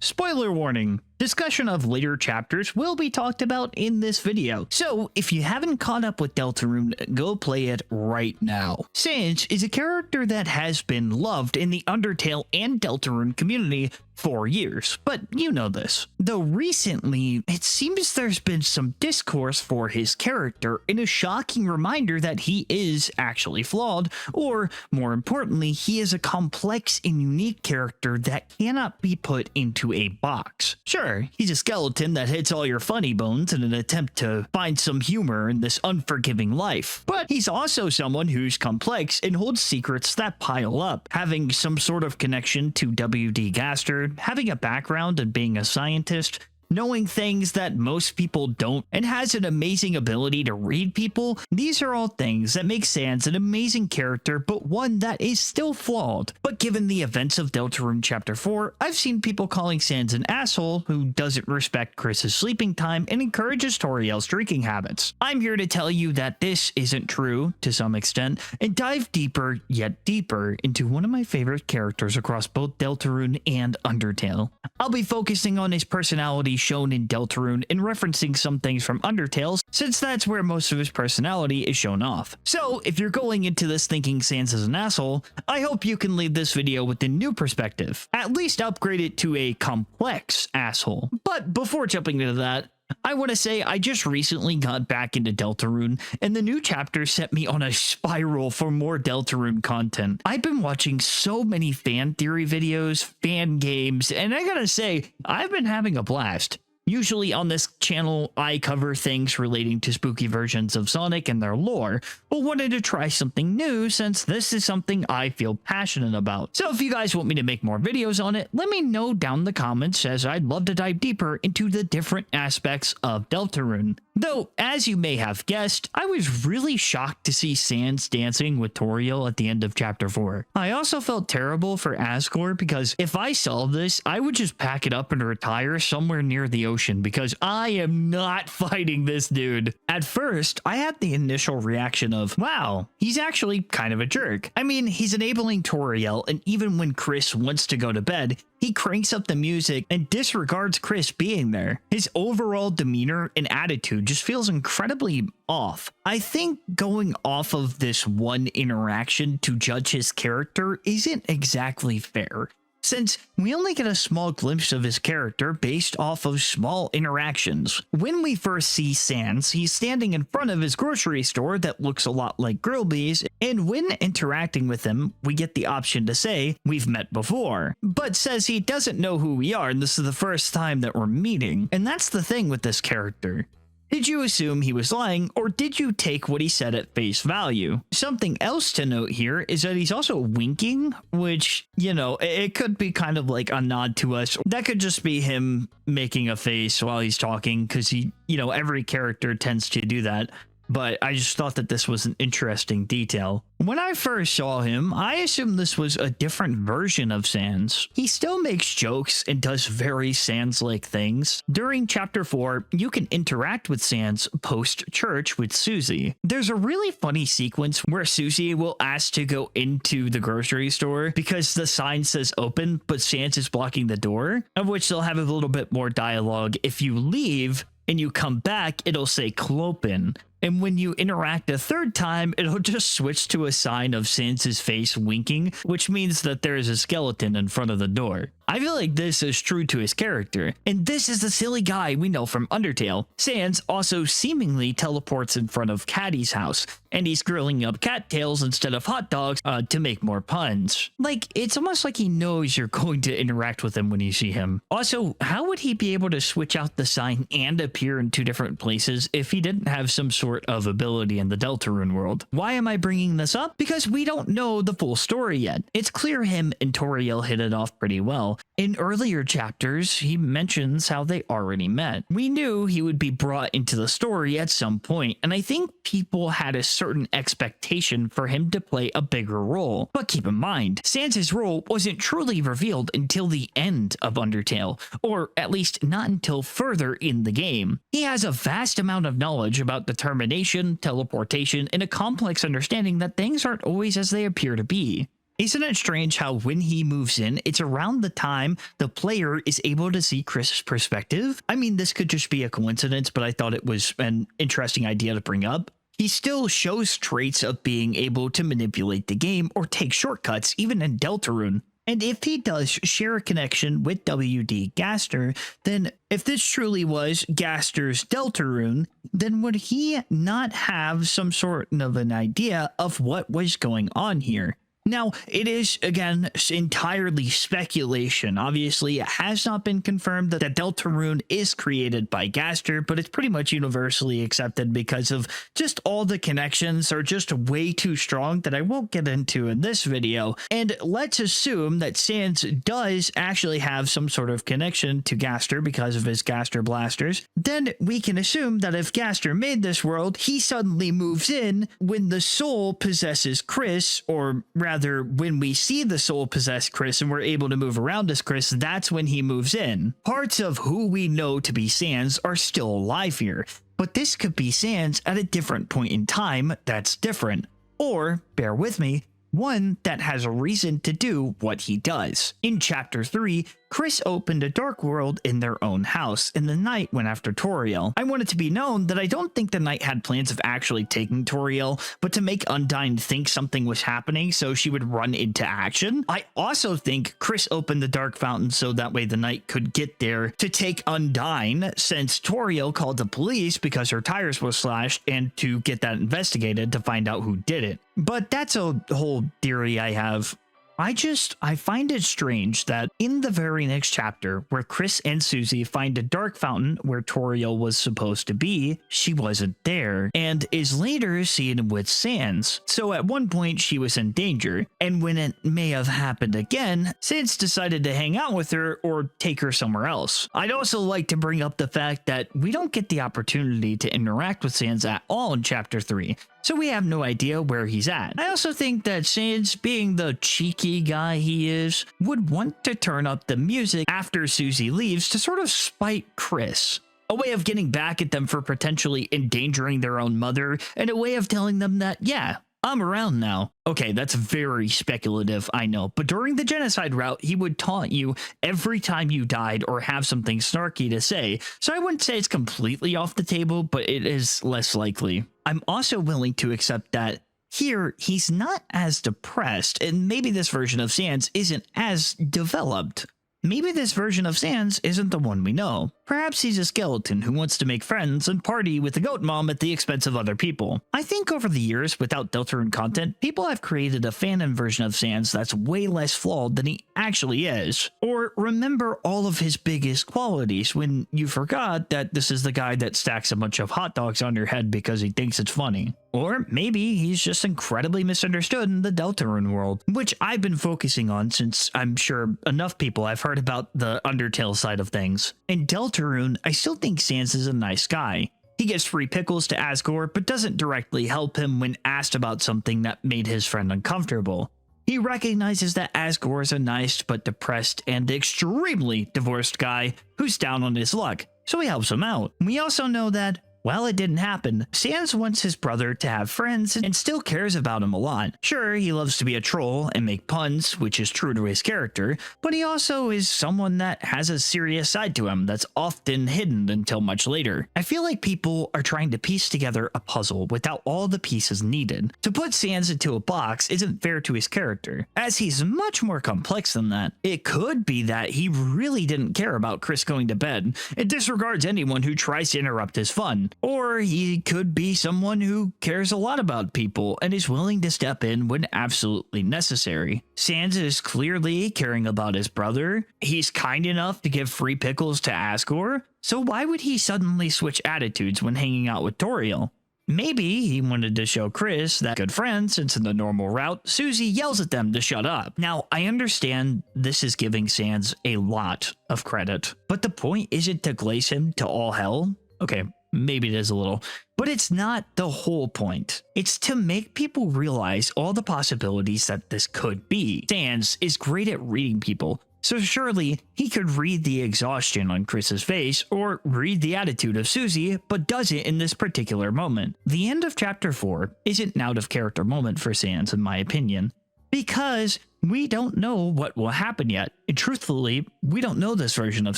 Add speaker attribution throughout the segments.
Speaker 1: Spoiler warning, discussion of later chapters will be talked about in this video, so if you haven't caught up with Deltarune, go play it right now. Sans is a character that has been loved in the Undertale and Deltarune community for years, but you know this. Though recently, it seems there's been some discourse for his character and a shocking reminder that he is actually flawed, or more importantly, he is a complex and unique character that cannot be put into a box. Sure, he's a skeleton that hits all your funny bones in an attempt to find some humor in this unforgiving life, but he's also someone who's complex and holds secrets that pile up, having some sort of connection to W.D. Gaster, having a background in being a scientist, knowing things that most people don't, and has an amazing ability to read people. These are all things that make Sans an amazing character, but one that is still flawed. But given the events of Deltarune Chapter 4, I've seen people calling Sans an asshole who doesn't respect Chris's sleeping time and encourages Toriel's drinking habits. I'm here to tell you that this isn't true to some extent, and dive deeper yet deeper into one of my favorite characters across both Deltarune and Undertale. I'll be focusing on his personality shown in Deltarune and referencing some things from Undertale, since that's where most of his personality is shown off. So if you're going into this thinking Sans is an asshole, I hope you can leave this video with a new perspective. At least upgrade it to a complex asshole. But before jumping into that, I want to say I just recently got back into Deltarune, and the new chapter set me on a spiral for more Deltarune content. I've been watching so many fan theory videos, fan games, and I gotta say, I've been having a blast. Usually on this channel, I cover things relating to spooky versions of Sonic and their lore, but wanted to try something new since this is something I feel passionate about. So if you guys want me to make more videos on it, let me know down in the comments, as I'd love to dive deeper into the different aspects of Deltarune. Though, as you may have guessed, I was really shocked to see Sans dancing with Toriel at the end of Chapter 4. I also felt terrible for Asgore, because if I saw this, I would just pack it up and retire somewhere near the ocean, because I am not fighting this dude. At first, I had the initial reaction of, wow, he's actually kind of a jerk. I mean, he's enabling Toriel, and even when Chris wants to go to bed, he cranks up the music and disregards Chris being there. His overall demeanor and attitude just feels incredibly off. I think going off of this one interaction to judge his character isn't exactly fair, since we only get a small glimpse of his character based off of small interactions. When we first see Sans, he's standing in front of his grocery store that looks a lot like Grillby's, and when interacting with him, we get the option to say, we've met before, but says he doesn't know who we are and this is the first time that we're meeting. And that's the thing with this character. Did you assume he was lying, or did you take what he said at face value? Something else to note here is that he's also winking, which, you know, it could be kind of like a nod to us. That could just be him making a face while he's talking, because he, you know, every character tends to do that. But I just thought that this was an interesting detail. When I first saw him, I assumed this was a different version of Sans. He still makes jokes and does very Sans-like things. During Chapter 4, you can interact with Sans post-church with Susie. There's a really funny sequence where Susie will ask to go into the grocery store because the sign says open, but Sans is blocking the door, of which they'll have a little bit more dialogue. If you leave and you come back, it'll say Clopen. And when you interact a third time, it'll just switch to a sign of Sans's face winking, which means that there is a skeleton in front of the door. I feel like this is true to his character, and this is the silly guy we know from Undertale. Sans also seemingly teleports in front of Caddy's house, and he's grilling up cattails instead of hot dogs to make more puns. Like, it's almost like he knows you're going to interact with him when you see him. Also, how would he be able to switch out the sign and appear in two different places if he didn't have some sort of ability in the Deltarune world? Why am I bringing this up? Because we don't know the full story yet. It's clear him and Toriel hit it off pretty well. In earlier chapters, he mentions how they already met. We knew he would be brought into the story at some point, and I think people had a certain expectation for him to play a bigger role. But keep in mind, Sans's role wasn't truly revealed until the end of Undertale, or at least not until further in the game. He has a vast amount of knowledge about determination, teleportation, and a complex understanding that things aren't always as they appear to be. Isn't it strange how when he moves in, it's around the time the player is able to see Chris's perspective? I mean, this could just be a coincidence, but I thought it was an interesting idea to bring up. He still shows traits of being able to manipulate the game or take shortcuts, even in Deltarune. And if he does share a connection with W.D. Gaster, then if this truly was Gaster's Deltarune, then would he not have some sort of an idea of what was going on here? Now, it is, again, entirely speculation. Obviously, it has not been confirmed that Deltarune is created by Gaster, but it's pretty much universally accepted because of just all the connections are just way too strong that I won't get into in this video. And let's assume that Sans does actually have some sort of connection to Gaster because of his Gaster blasters. Then we can assume that if Gaster made this world, he suddenly moves in when the soul possesses Chris, or rather, when we see the soul possess Chris and we're able to move around as Chris, that's when he moves in. Parts of who we know to be Sans are still alive here, but this could be Sans at a different point in time that's different. Or, bear with me, one that has a reason to do what he does. In Chapter 3, Chris opened a dark world in their own house, and the knight went after Toriel. I want it to be known that I don't think the knight had plans of actually taking Toriel, but to make Undyne think something was happening so she would run into action. I also think Chris opened the dark fountain so that way the knight could get there to take Undyne, since Toriel called the police because her tires were slashed, and to get that investigated to find out who did it. But that's a whole theory I have. I find it strange that in the very next chapter where Chris and Susie find a dark fountain where Toriel was supposed to be, she wasn't there and is later seen with Sans. So at one point she was in danger, and when it may have happened again, Sans decided to hang out with her or take her somewhere else. I'd also like to bring up the fact that we don't get the opportunity to interact with Sans at all in Chapter 3. So we have no idea where he's at. I also think that Sans, being the cheeky guy he is, would want to turn up the music after Susie leaves to sort of spite Chris. A way of getting back at them for potentially endangering their own mother, and a way of telling them that, yeah, I'm around now. Okay, that's very speculative, I know, but during the genocide route, he would taunt you every time you died or have something snarky to say, so I wouldn't say it's completely off the table, but it is less likely. I'm also willing to accept that here, he's not as depressed, and maybe this version of Sans isn't as developed. Maybe this version of Sans isn't the one we know. Perhaps he's a skeleton who wants to make friends and party with the goat mom at the expense of other people. I think over the years, without Deltarune content, people have created a fanon version of Sans that's way less flawed than he actually is. Or remember all of his biggest qualities when you forgot that this is the guy that stacks a bunch of hot dogs on your head because he thinks it's funny. Or maybe he's just incredibly misunderstood in the Deltarune world, which I've been focusing on since I'm sure enough people have heard about the Undertale side of things. In Deltarune, I still think Sans is a nice guy. He gives free pickles to Asgore, but doesn't directly help him when asked about something that made his friend uncomfortable. He recognizes that Asgore is a nice but depressed and extremely divorced guy who's down on his luck, so he helps him out. We also know that, while it didn't happen, Sans wants his brother to have friends and still cares about him a lot. Sure, he loves to be a troll and make puns, which is true to his character, but he also is someone that has a serious side to him that's often hidden until much later. I feel like people are trying to piece together a puzzle without all the pieces needed. To put Sans into a box isn't fair to his character, as he's much more complex than that. It could be that he really didn't care about Chris going to bed and disregards anyone who tries to interrupt his fun. Or he could be someone who cares a lot about people and is willing to step in when absolutely necessary. Sans is clearly caring about his brother. He's kind enough to give free pickles to Asgore, so why would he suddenly switch attitudes when hanging out with Toriel? Maybe he wanted to show Chris that good friends, since in the normal route, Susie yells at them to shut up. Now, I understand this is giving Sans a lot of credit, but the point isn't to glaze him to all hell. Okay, maybe it is a little, but it's not the whole point. It's to make people realize all the possibilities that this could be. Sans is great at reading people, so surely he could read the exhaustion on Chris's face or read the attitude of Susie, but doesn't in this particular moment. The end of Chapter 4 isn't an out of character moment for Sans in my opinion, because We don't know what will happen yet, and truthfully, we don't know this version of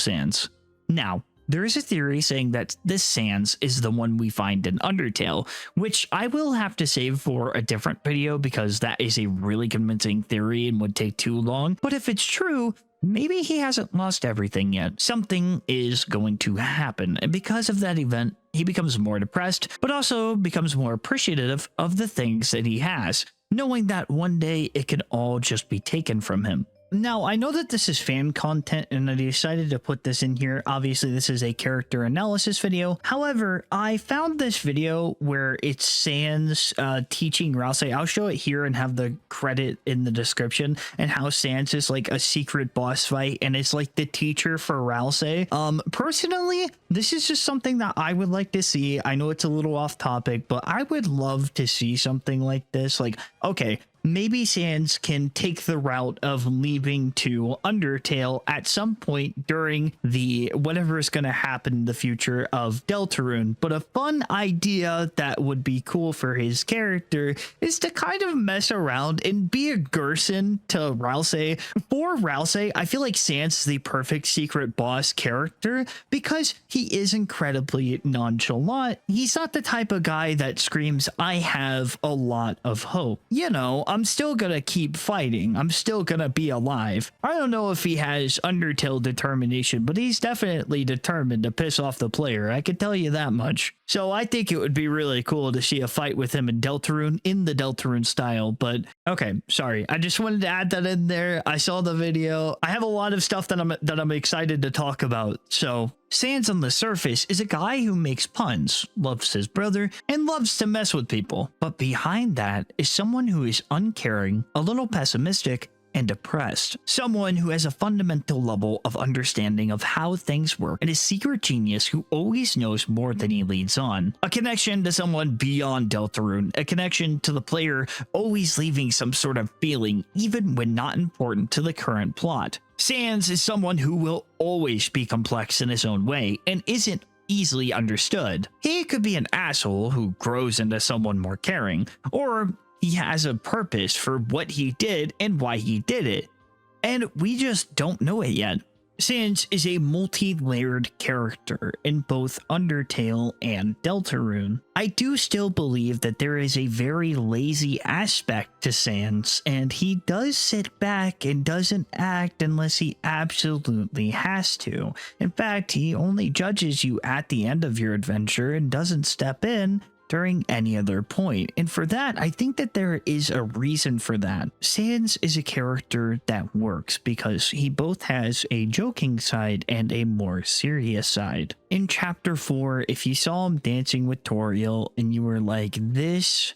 Speaker 1: Sans. Now, there is a theory saying that this Sans is the one we find in Undertale, which I will have to save for a different video because that is a really convincing theory and would take too long. But if it's true, maybe he hasn't lost everything yet. Something is going to happen, and because of that event, he becomes more depressed, but also becomes more appreciative of the things that he has, knowing that one day it could all just be taken from him. Now, I know that this is fan content and I decided to put this in here. Obviously, this is a character analysis video. However, I found this video where it's Sans teaching Ralse. I'll show it here and have the credit in the description, and how Sans is like a secret boss fight and it's like the teacher for Ralse. Personally, this is just something that I would like to see. I know it's a little off topic, but I would love to see something like this. Like, okay, maybe Sans can take the route of leaving to Undertale at some point during the whatever is going to happen in the future of Deltarune. But a fun idea that would be cool for his character is to kind of mess around and be a Gerson to Ralse. For Ralse, I feel like Sans is the perfect secret boss character because he is incredibly nonchalant. He's not the type of guy that screams, "I have a lot of hope." You know, I'm still gonna keep fighting. I'm still gonna be alive. I don't know if he has Undertale determination, but he's definitely determined to piss off the player. I can tell you that much. So I think it would be really cool to see a fight with him in Deltarune in the Deltarune style. But okay, sorry. I just wanted to add that in there. I saw the video. I have a lot of stuff that I'm excited to talk about. So Sans on the surface is a guy who makes puns, loves his brother, and loves to mess with people. But behind that is someone who is uncaring, a little pessimistic, and depressed. Someone who has a fundamental level of understanding of how things work, and a secret genius who always knows more than he leads on. A connection to someone beyond Deltarune, a connection to the player always leaving some sort of feeling even when not important to the current plot. Sans is someone who will always be complex in his own way and isn't easily understood. He could be an asshole who grows into someone more caring, or he has a purpose for what he did and why he did it, and we just don't know it yet. Sans is a multi-layered character in both Undertale and Deltarune. I do still believe that there is a very lazy aspect to Sans, and he does sit back and doesn't act unless he absolutely has to. In fact, he only judges you at the end of your adventure and doesn't step in during any other point, and for that, I think that there is a reason for that. Sans is a character that works because he both has a joking side and a more serious side. In chapter 4, if you saw him dancing with Toriel and you were like, this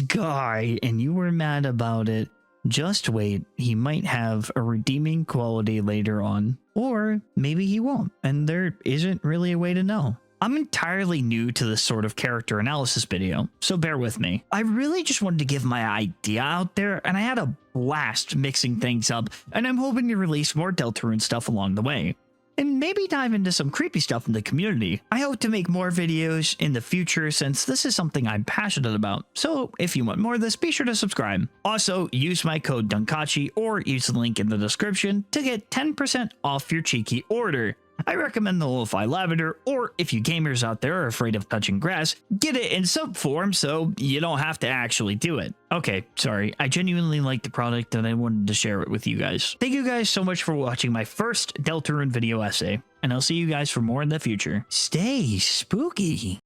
Speaker 1: guy, and you were mad about it, just wait, he might have a redeeming quality later on, or maybe he won't, and there isn't really a way to know. I'm entirely new to this sort of character analysis video, so bear with me. I really just wanted to give my idea out there, and I had a blast mixing things up, and I'm hoping to release more Deltarune stuff along the way, and maybe dive into some creepy stuff in the community. I hope to make more videos in the future since this is something I'm passionate about, so if you want more of this, be sure to subscribe. Also, use my code Dunkachi or use the link in the description to get 10% off your cheeky order. I recommend the Lo-Fi Lavender, or if you gamers out there are afraid of touching grass, get it in sub form so you don't have to actually do it. Okay, sorry, I genuinely like the product and I wanted to share it with you guys. Thank you guys so much for watching my first Deltarune video essay, and I'll see you guys for more in the future. Stay spooky!